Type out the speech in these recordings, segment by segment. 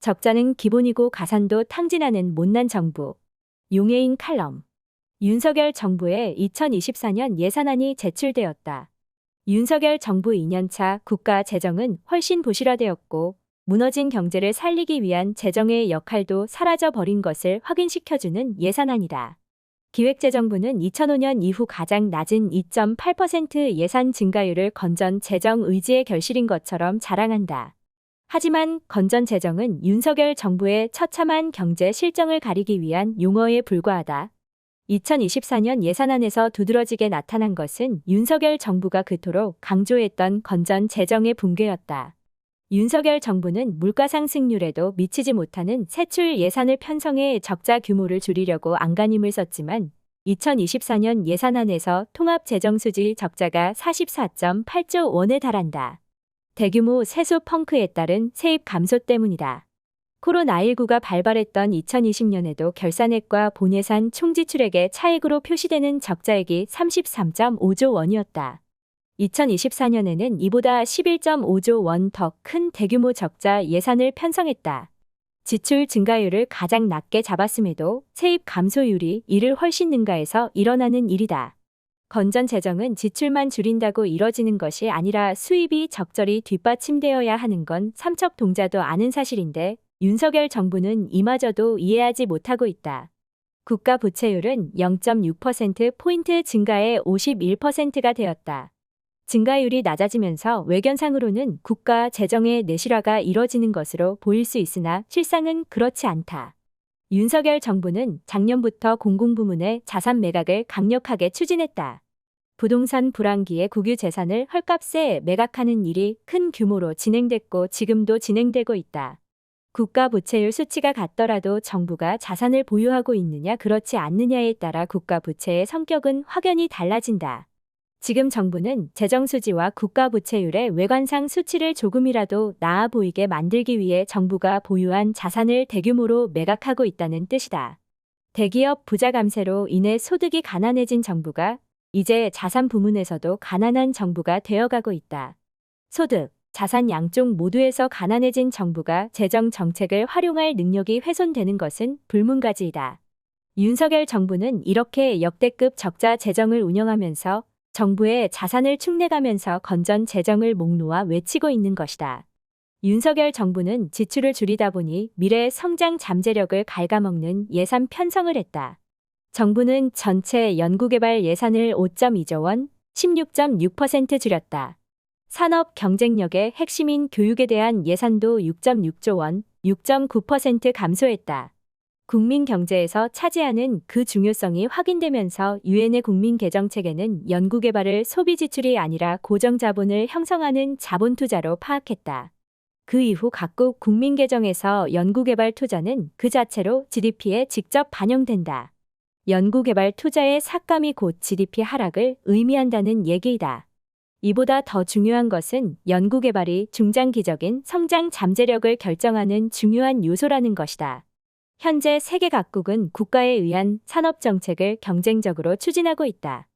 적자는 기본이고 가산도 탕진하는 못난 정부. 용해인 칼럼. 윤석열 정부의 2024년 예산안이 제출되었다. 윤석열 정부 2년차 국가 재정은 훨씬 부실화되었고 무너진 경제를 살리기 위한 재정의 역할도 사라져버린 것을 확인시켜주는 예산안이다. 기획재정부는 2005년 이후 가장 낮은 2.8% 예산 증가율을 건전 재정 의지의 결실인 것처럼 자랑한다. 하지만 건전 재정은 윤석열 정부의 처참한 경제 실정을 가리기 위한 용어에 불과하다. 2024년 예산안에서 두드러지게 나타난 것은 윤석열 정부가 그토록 강조했던 건전 재정의 붕괴였다. 윤석열 정부는 물가상승률에도 미치지 못하는 세출 예산을 편성해 적자 규모를 줄이려고 안간힘을 썼지만 2024년 예산안에서 통합재정수지 적자가 44.8조 원에 달한다. 대규모 세수 펑크에 따른 세입 감소 때문이다. 코로나19가 발발했던 2020년에도 결산액과 본예산 총지출액의 차액으로 표시되는 적자액이 33.5조 원이었다. 2024년에는 이보다 11.5조 원 더 큰 대규모 적자 예산을 편성했다. 지출 증가율을 가장 낮게 잡았음에도 세입 감소율이 이를 훨씬 능가해서 일어나는 일이다. 건전 재정은 지출만 줄인다고 이뤄지는 것이 아니라 수입이 적절히 뒷받침되어야 하는 건 삼척동자도 아는 사실인데 윤석열 정부는 이마저도 이해하지 못하고 있다. 국가 부채율은 0.6%포인트 증가해 51%가 되었다. 증가율이 낮아지면서 외견상으로는 국가 재정의 내실화가 이뤄지는 것으로 보일 수 있으나 실상은 그렇지 않다. 윤석열 정부는 작년부터 공공부문의 자산 매각을 강력하게 추진했다. 부동산 불황기에 국유 재산을 헐값에 매각하는 일이 큰 규모로 진행됐고 지금도 진행되고 있다. 국가 부채율 수치가 같더라도 정부가 자산을 보유하고 있느냐 그렇지 않느냐에 따라 국가 부채의 성격은 확연히 달라진다. 지금 정부는 재정수지와 국가 부채율의 외관상 수치를 조금이라도 나아 보이게 만들기 위해 정부가 보유한 자산을 대규모로 매각하고 있다는 뜻이다. 대기업 부자 감세로 인해 소득이 가난해진 정부가 이제 자산 부문에서도 가난한 정부가 되어가고 있다. 소득, 자산 양쪽 모두에서 가난해진 정부가 재정 정책을 활용할 능력이 훼손되는 것은 불문가지이다. 윤석열 정부는 이렇게 역대급 적자 재정을 운영하면서 정부의 자산을 축내가면서 건전 재정을 목 놓아 외치고 있는 것이다. 윤석열 정부는 지출을 줄이다 보니 미래 성장 잠재력을 갉아먹는 예산 편성을 했다. 정부는 전체 연구개발 예산을 5.2조 원, 16.6% 줄였다. 산업 경쟁력의 핵심인 교육에 대한 예산도 6.6조 원, 6.9% 감소했다. 국민 경제에서 차지하는 그 중요성이 확인되면서 유엔의 국민개정책에는 연구개발을 소비지출이 아니라 고정자본을 형성하는 자본투자로 파악했다. 그 이후 각국 국민개정에서 연구개발 투자는 그 자체로 GDP에 직접 반영된다. 연구개발 투자의 삭감이 곧 GDP 하락을 의미한다는 얘기이다. 이보다 더 중요한 것은 연구개발이 중장기적인 성장 잠재력을 결정하는 중요한 요소라는 것이다. 현재 세계 각국은 국가에 의한 산업정책을 경쟁적으로 추진하고 있다.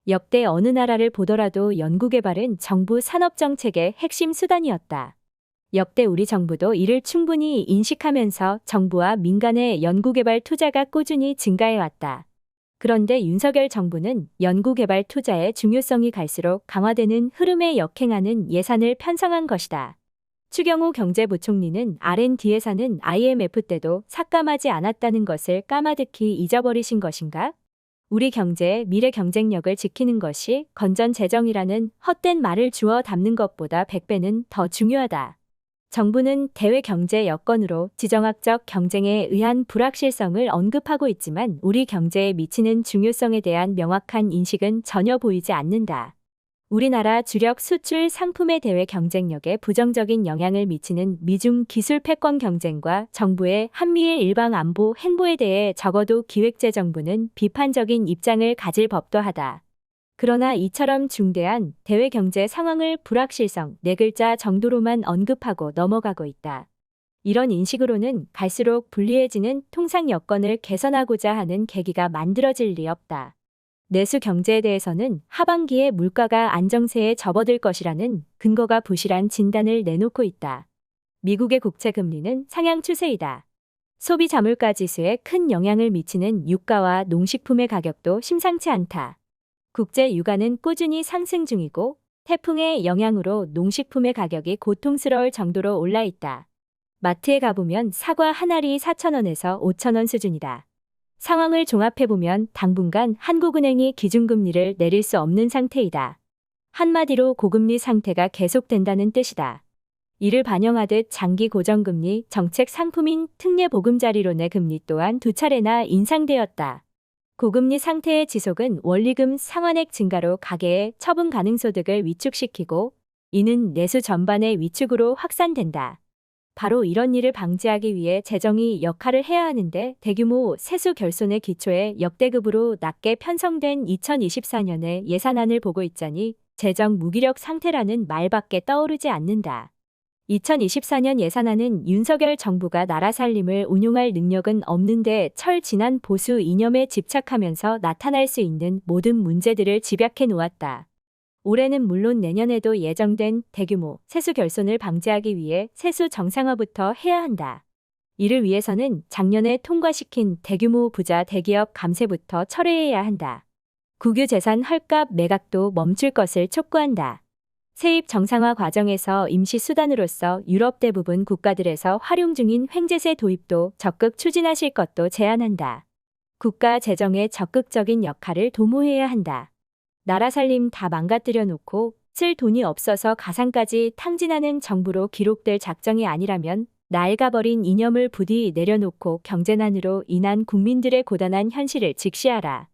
역대 어느 나라를 보더라도 연구개발은 정부 산업정책의 핵심 수단이었다. 역대 우리 정부도 이를 충분히 인식하면서 정부와 민간의 연구개발 투자가 꾸준히 증가해왔다. 그런데 윤석열 정부는 연구개발 투자의 중요성이 갈수록 강화되는 흐름에 역행하는 예산을 편성한 것이다. 추경호 경제부총리는 R&D 예산은 IMF 때도 삭감하지 않았다는 것을 까마득히 잊어버리신 것인가? 우리 경제의 미래 경쟁력을 지키는 것이 건전 재정이라는 헛된 말을 주워 담는 것보다 100배는 더 중요하다. 정부는 대외 경제 여건으로 지정학적 경쟁에 의한 불확실성을 언급하고 있지만 우리 경제에 미치는 중요성에 대한 명확한 인식은 전혀 보이지 않는다. 우리나라 주력 수출 상품의 대외 경쟁력에 부정적인 영향을 미치는 미중 기술 패권 경쟁과 정부의 한미일 일방 안보 행보에 대해 적어도 기획재정부는 비판적인 입장을 가질 법도 하다. 그러나 이처럼 중대한 대외 경제 상황을 불확실성 4글자 정도로만 언급하고 넘어가고 있다. 이런 인식으로는 갈수록 불리해지는 통상 여건을 개선하고자 하는 계기가 만들어질 리 없다. 내수 경제에 대해서는 하반기에 물가가 안정세에 접어들 것이라는 근거가 부실한 진단을 내놓고 있다. 미국의 국채 금리는 상향 추세이다. 소비 자물가 지수에 큰 영향을 미치는 유가와 농식품의 가격도 심상치 않다. 국제 유가는 꾸준히 상승 중이고 태풍의 영향으로 농식품의 가격이 고통스러울 정도로 올라 있다. 마트에 가보면 사과 한 알이 4,000원에서 5,000원 수준이다. 상황을 종합해보면 당분간 한국은행이 기준금리를 내릴 수 없는 상태이다. 한마디로 고금리 상태가 계속된다는 뜻이다. 이를 반영하듯 장기 고정금리 정책 상품인 특례보금자리론의 금리 또한 2차례나 인상되었다. 고금리 상태의 지속은 원리금 상환액 증가로 가계의 처분 가능 소득을 위축시키고 이는 내수 전반의 위축으로 확산된다. 바로 이런 일을 방지하기 위해 재정이 역할을 해야 하는데 대규모 세수 결손의 기초에 역대급으로 낮게 편성된 2024년의 예산안을 보고 있자니 재정 무기력 상태라는 말밖에 떠오르지 않는다. 2024년 예산안은 윤석열 정부가 나라 살림을 운용할 능력은 없는데 철진한 보수 이념에 집착하면서 나타날 수 있는 모든 문제들을 집약해 놓았다. 올해는 물론 내년에도 예정된 대규모 세수 결손을 방지하기 위해 세수 정상화부터 해야 한다. 이를 위해서는 작년에 통과시킨 대규모 부자 대기업 감세부터 철회해야 한다. 국유 재산 헐값 매각도 멈출 것을 촉구한다. 세입 정상화 과정에서 임시 수단으로서 유럽 대부분 국가들에서 활용 중인 횡재세 도입도 적극 추진하실 것도 제안한다. 국가 재정의 적극적인 역할을 도모해야 한다. 나라 살림 다 망가뜨려 놓고 쓸 돈이 없어서 가상까지 탕진하는 정부로 기록될 작정이 아니라면 낡아버린 이념을 부디 내려놓고 경제난으로 인한 국민들의 고단한 현실을 직시하라.